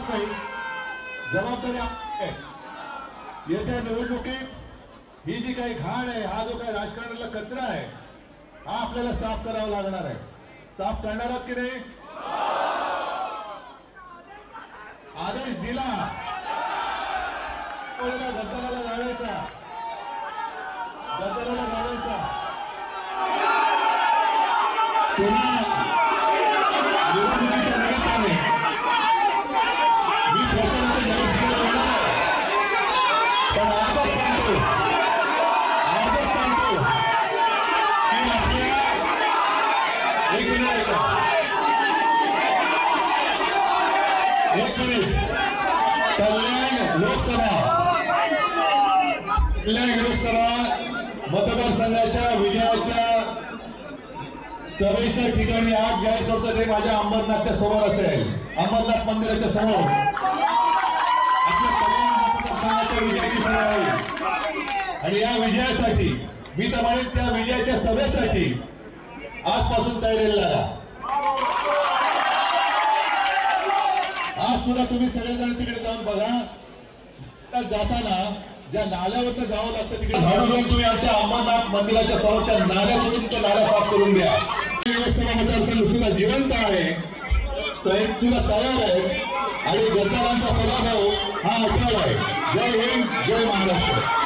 नाही, जबाबदारी आहे. येत्या निवडणुकीत ही जी काही घाण आहे, हा जो काही राजकारणाला कचरा आहे, हा आपल्याला साफ करावा लागणार आहे. साफ करणार आहात की नाही? आदेश दिला, गद्दाराला गाडायचा, गद्दाराला गाडायचा. पुन्हा निवडणुकीच्या निमित्ताने मी प्रचाराच्या जाहीर करणार आहे, पण आजच सांगतो की आपल्या एक मिनिट कल्याण लोकसभा मतदारसंघाच्या विजयाच्या सभेच्या ठिकाणी आज जाहीर करतो ते माझ्या अंबरनाथच्या समोर असेल, अंबरनाथ मंदिराच्या समोर आपल्या कल्याण मतदारसंघाच्या विजयाची सभा होईल. आणि या विजयासाठी मी तुम्हाला त्या विजयाच्या सभेसाठी आजपासून तयारीला लागा. आज सुद्धा तुम्ही सगळेजण तिकडे जाऊन बघा, जाताना ज्या नाल्यावर जावं लागतं तिकडे झाडू घेऊन तुम्ही आमच्या अंबरनाथ मंदिराच्या समोरच्या नाल्यातून तो नाला साफ करून द्या. लोकसभा मतदारसंघ सुद्धा जिवंत आहे, साहेब सुद्धा तयार आहे आणि गद्दारांचा पराभव हा अटळ आहे. जय हिंद, जय महाराष्ट्र.